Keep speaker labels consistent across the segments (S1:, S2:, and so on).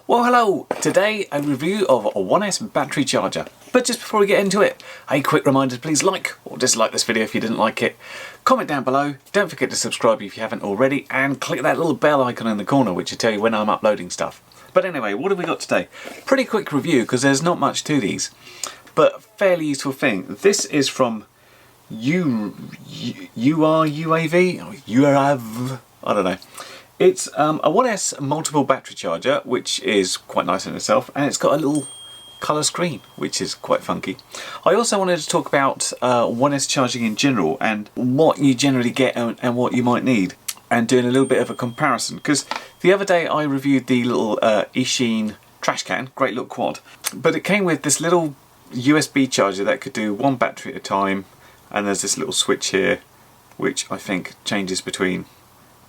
S1: Well, hello! Today a review of a 1S battery charger. But just before we get into it, a quick reminder to please like or dislike this video if you didn't like it. Comment down below, don't forget to subscribe if you haven't already, and click that little bell icon in the corner which will tell you when I'm uploading stuff. But anyway, what have we got today? Pretty quick review because there's not much to these, but fairly useful thing. This is from URUAV? URUAV? I don't know. It's a 1S multiple battery charger, which is quite nice in itself, and it's got a little colour screen, which is quite funky. I also wanted to talk about 1S charging in general, and what you generally get and what you might need, and doing a little bit of a comparison, because the other day I reviewed the little Eachine trash can, great little quad, but it came with this little USB charger that could do one battery at a time, and there's this little switch here, which I think changes between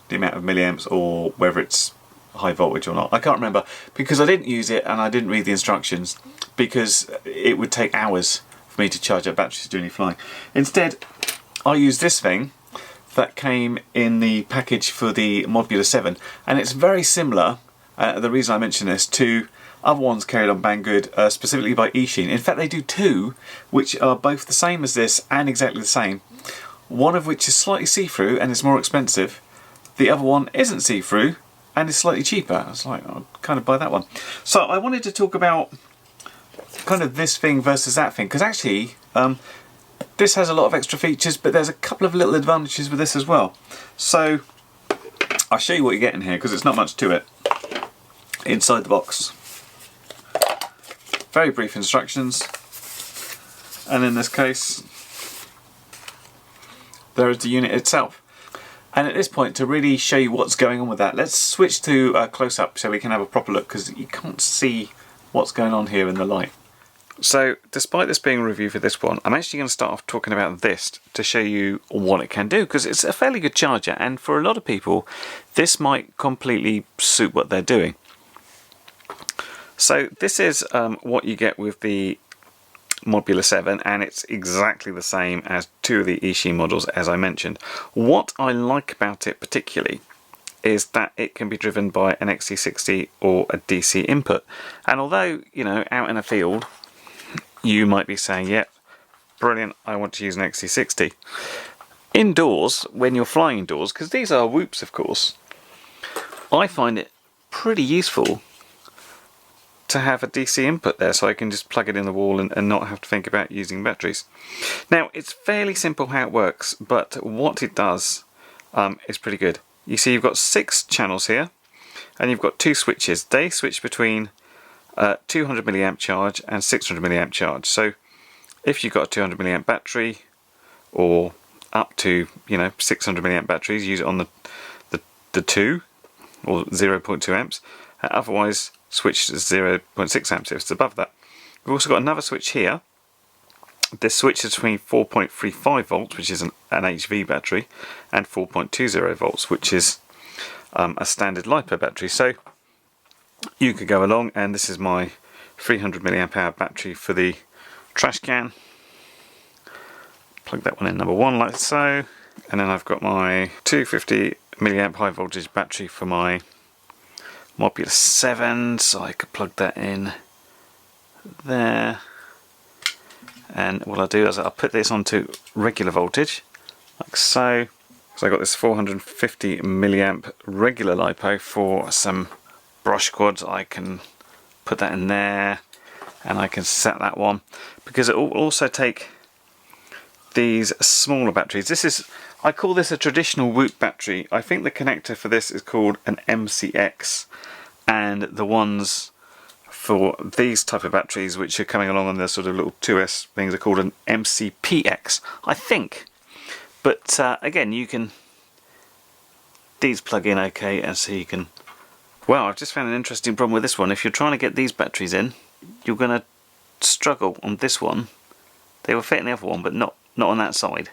S1: the amount of milliamps or whether it's high voltage or not. I can't remember because I didn't use it and I didn't read the instructions because it would take hours for me to charge up batteries to do any flying. Instead, I used this thing that came in the package for the Modular 7, and it's very similar, the reason I mention this, to other ones carried on Banggood, specifically by Eachine. In fact, they do two which are both the same as this and exactly the same, one of which is slightly see-through and is more expensive. The other one isn't see-through and is slightly cheaper. I was like, I'll kind of buy that one. So I wanted to talk about kind of this thing versus that thing, because actually this has a lot of extra features, but there's a couple of little advantages with this as well. So I'll show you what you're getting here, because it's not much to it. Inside the box, very brief instructions, and in this case there is the unit itself. And at this point, to really show you what's going on with that, let's switch to close-up so we can have a proper look, because you can't see what's going on here in the light. So, despite this being a review for this one, I'm actually going to start off talking about this to show you what it can do, because it's a fairly good charger, and for a lot of people, this might completely suit what they're doing. So, this is what you get with the Modular 7, and it's exactly the same as two of the Eachine models, as I mentioned. What I like about it particularly is that it can be driven by an XT60 or a DC input. And although, you know, out in a field you might be saying, yep, brilliant, I want to use an XT60. Indoors, when you're flying indoors, because these are whoops of course, I find it pretty useful to have a DC input there, so I can just plug it in the wall and not have to think about using batteries. Now, it's fairly simple how it works, but what it does is pretty good. You see you've got 6 channels here, and you've got 2 switches. They switch between 200 milliamp charge and 600 milliamp charge. So if you've got a 200 milliamp battery, or up to 600 milliamp batteries, use it on the 2 or 0.2 amps. Otherwise, switch to 0.6 amps if it's above that. We've also got another switch here. This switches between 4.35 volts, which is an LiHV battery, and 4.20 volts, which is a standard Lipo battery. So you could go along, and this is my 300 milliamp-hour battery for the trash can. Plug that one in number 1 like so, and then I've got my 250 milliamp high voltage battery for my Modular 7, so I could plug that in there. And what I'll do is I'll put this onto regular voltage, like so. So I got this 450 milliamp regular LiPo for some brush quads. I can put that in there, and I can set that one, because it will also take these smaller batteries. This is, I call this a traditional Whoop battery. I think the connector for this is called an MCX, and the ones for these type of batteries which are coming along on the sort of little 2S things are called an MCPX, I think. But again, you can, these plug in okay, and so you can, well, I've just found an interesting problem with this one. If you're trying to get these batteries in, you're going to struggle on this one. They will fit in the other one, but not on that side.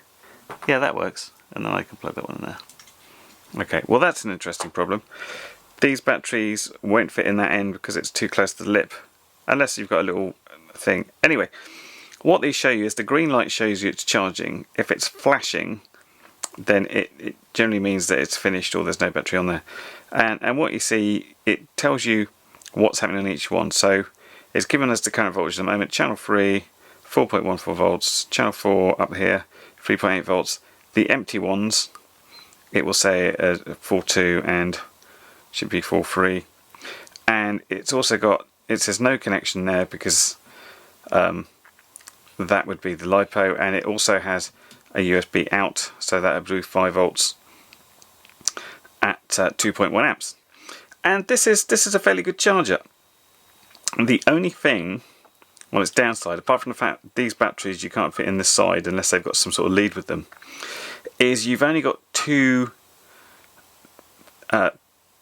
S1: Yeah, that works, and then I can plug that one in there. Okay, well that's an interesting problem. These batteries won't fit in that end because it's too close to the lip, unless you've got a little thing. Anyway, what these show you is the green light shows you it's charging. If it's flashing, then it generally means that it's finished or there's no battery on there. And what you see, it tells you what's happening on each one. So it's given us the current voltage at the moment. Channel 3, 4.14 volts. Channel 4 up here, 3.8 volts. The empty ones, it will say 4.2 and should be 4.3. And it's also got, it says no connection there because that would be the LiPo, and it also has a USB out, so that would be 5 volts at 2.1 amps. And this is a fairly good charger. The only thing, well, its downside, apart from the fact these batteries you can't fit in this side unless they've got some sort of lead with them, is you've only got two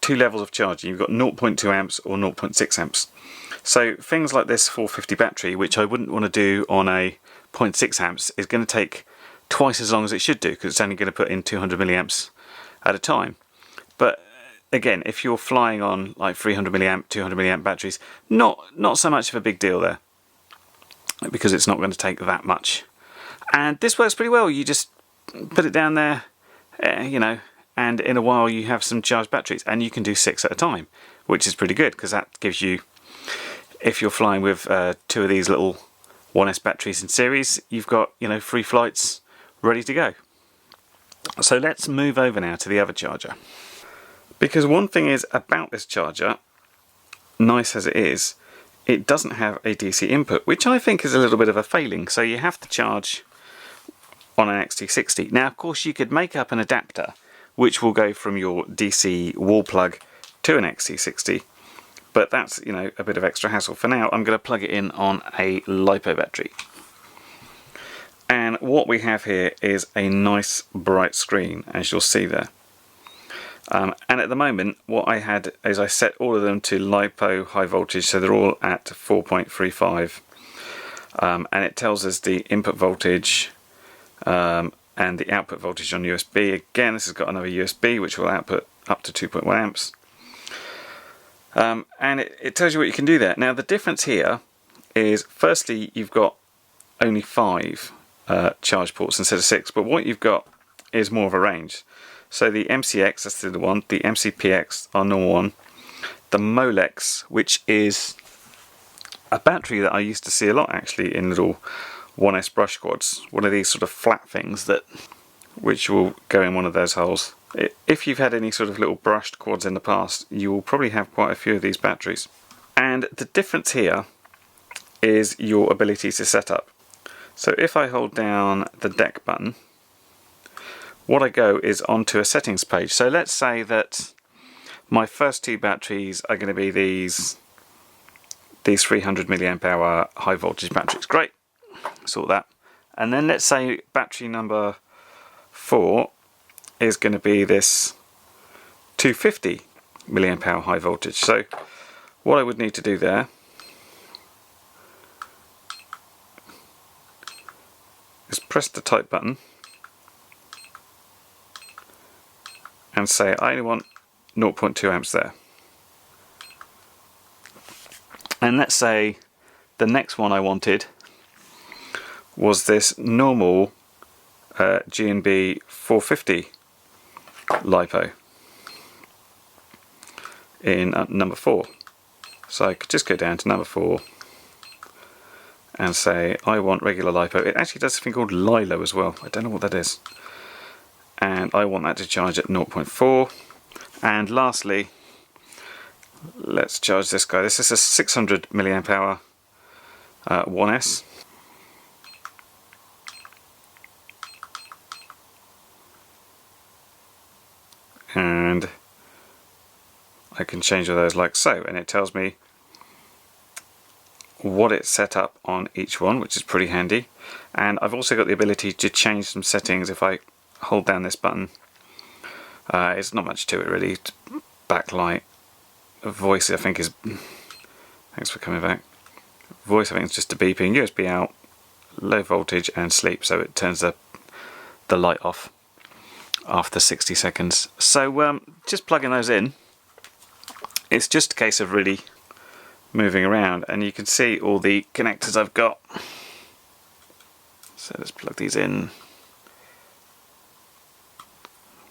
S1: levels of charging. You've got 0.2 amps or 0.6 amps. So things like this 450 battery, which I wouldn't want to do on a 0.6 amps, is going to take twice as long as it should do, because it's only going to put in 200 milliamps at a time. But again, if you're flying on like 300 milliamp, 200 milliamp batteries, not so much of a big deal there, because it's not going to take that much. And this works pretty well. You just put it down there, you know, and in a while you have some charged batteries, and you can do 6 at a time, which is pretty good, because that gives you, if you're flying with 2 of these little 1S batteries in series, you've got, you know, 3 flights ready to go. So let's move over now to the other charger. Because one thing is about this charger, nice as it is, it doesn't have a DC input, which I think is a little bit of a failing. So you have to charge on an XT60. Now, of course, you could make up an adapter which will go from your DC wall plug to an XT60, but that's, you know, a bit of extra hassle. For now, I'm going to plug it in on a LiPo battery. And what we have here is a nice bright screen, as you'll see there. And at the moment, what I had is I set all of them to LiPo high voltage, so they're all at 4.35. And it tells us the input voltage and the output voltage on USB. Again, this has got another USB, which will output up to 2.1 amps. And it tells you what you can do there. Now, the difference here is, firstly, you've got only 5 charge ports instead of 6, but what you've got is more of a range. So the MCX, that's the one, the MCPX, our normal one, the Molex, which is a battery that I used to see a lot actually in little 1S brush quads, one of these sort of flat things which will go in one of those holes. If you've had any sort of little brushed quads in the past, you will probably have quite a few of these batteries. And the difference here is your ability to set up. So if I hold down the deck button, what I go is onto a settings page. So let's say that my first 2 batteries are going to be these 300 milliamp hour high voltage batteries. Great, sort that. And then let's say battery number 4 is going to be this 250 milliamp hour high voltage. So what I would need to do there is press the type button and say I only want 0.2 amps there. And let's say the next one I wanted was this normal G&B 450 LiPo in number 4. So I could just go down to number 4 and say I want regular LiPo. It actually does something called LiLo as well. I don't know what that is. And I want that to charge at 0.4. And lastly, let's charge this guy. This is a 600 milliamp hour 1S. And I can change all those like so, and it tells me what it's set up on each one, which is pretty handy. And I've also got the ability to change some settings if I hold down this button. It's not much to it really. Backlight, voice I think is, thanks for coming back. Voice I think is just a beeping, USB out, low voltage and sleep, so it turns the light off after 60 seconds. So just plugging those in, it's just a case of really moving around, and you can see all the connectors I've got. So let's plug these in.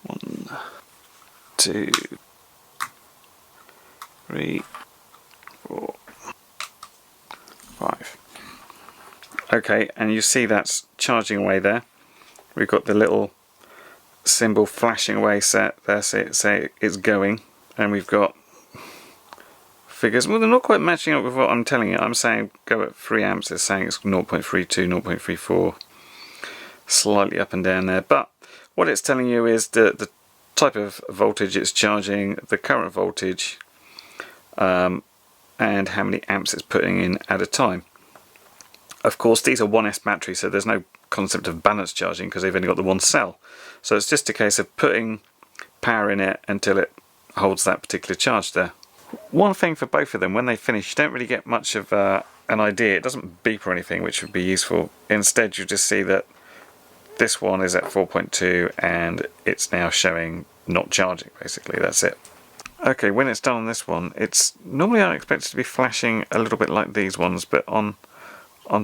S1: 1, 2, 3, Okay, and you see that's charging away there. We've got the little symbol flashing away set there, say it's going, and we've got figures. Well, they're not quite matching up with what I'm telling you. I'm saying go at 3 amps, it's saying it's 0.32, 0.34, slightly up and down there, but what it's telling you is the type of voltage it's charging, the current voltage, and how many amps it's putting in at a time. Of course, these are 1S batteries, so there's no concept of balance charging because they've only got the one cell. So it's just a case of putting power in it until it holds that particular charge there. One thing for both of them, when they finish, you don't really get much of an idea. It doesn't beep or anything, which would be useful. Instead, you just see that this one is at 4.2 and it's now showing not charging, basically. That's it. Okay, when it's done on this one, it's normally I expect it to be flashing a little bit like these ones, but on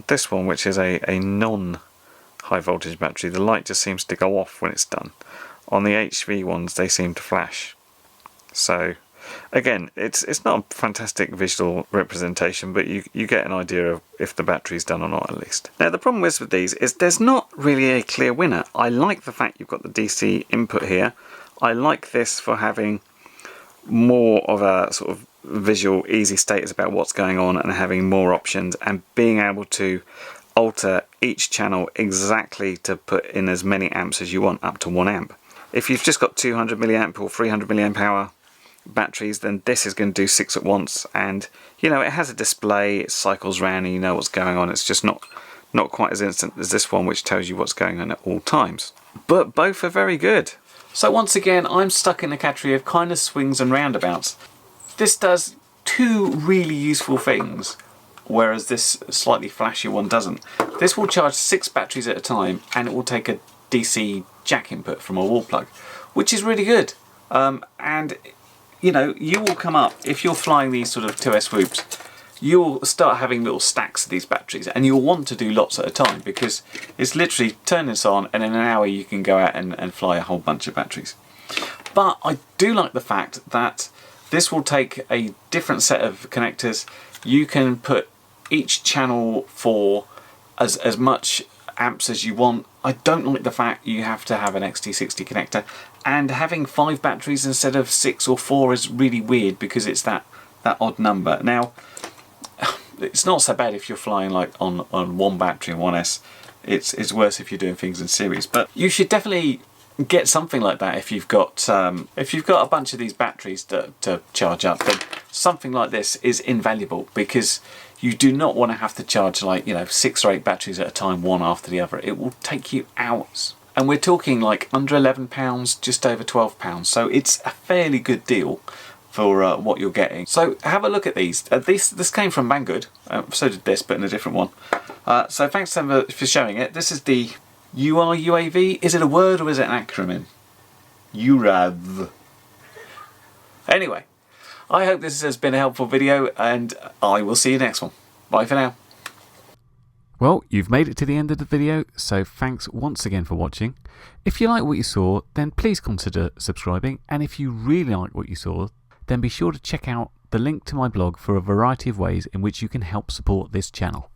S1: this one, which is a non-high voltage battery, the light just seems to go off when it's done. On the HV ones, they seem to flash. So again, it's not a fantastic visual representation, but you get an idea of if the battery's done or not, at least. Now the problem with these is there's not really a clear winner. I like the fact you've got the DC input here. I like this for having more of a sort of visual easy status about what's going on and having more options and being able to alter each channel exactly to put in as many amps as you want, up to 1 amp. If you've just got 200 milliamp or 300 milliamp hour batteries, then this is going to do 6 at once, and you know, it has a display, it cycles around and you know what's going on. It's just not quite as instant as this one, which tells you what's going on at all times, but both are very good. So once again, I'm stuck in a category of kind of swings and roundabouts. This does 2 really useful things, whereas this slightly flashy one doesn't. This will charge 6 batteries at a time, and it will take a DC jack input from a wall plug, which is really good. And you know, you will come up, if you're flying these sort of 2S swoops, you'll start having little stacks of these batteries, and you'll want to do lots at a time because it's literally turn this on and in an hour you can go out and fly a whole bunch of batteries. But I do like the fact that this will take a different set of connectors. You can put each channel for as much amps as you want. I don't like the fact you have to have an XT60 connector, and having 5 batteries instead of 6 or 4 is really weird because it's that odd number. Now, it's not so bad if you're flying like on 1 battery and 1S. It's worse if you're doing things in series, but you should definitely get something like that if you've got a bunch of these batteries to charge up. Then something like this is invaluable because you do not want to have to charge, like, you know, 6 or 8 batteries at a time, one after the other. It will take you hours, and we're talking like under £11, just over £12, so it's a fairly good deal for what you're getting. So have a look at these. This came from Banggood, so did this, but in a different one. So thanks to them for showing it. This is the URUAV. Is it a word or is it an acronym? URUAV. Anyway, I hope this has been a helpful video, and I will see you next one. Bye for now.
S2: Well, you've made it to the end of the video, so thanks once again for watching. If you like what you saw, then please consider subscribing, and if you really like what you saw, then be sure to check out the link to my blog for a variety of ways in which you can help support this channel.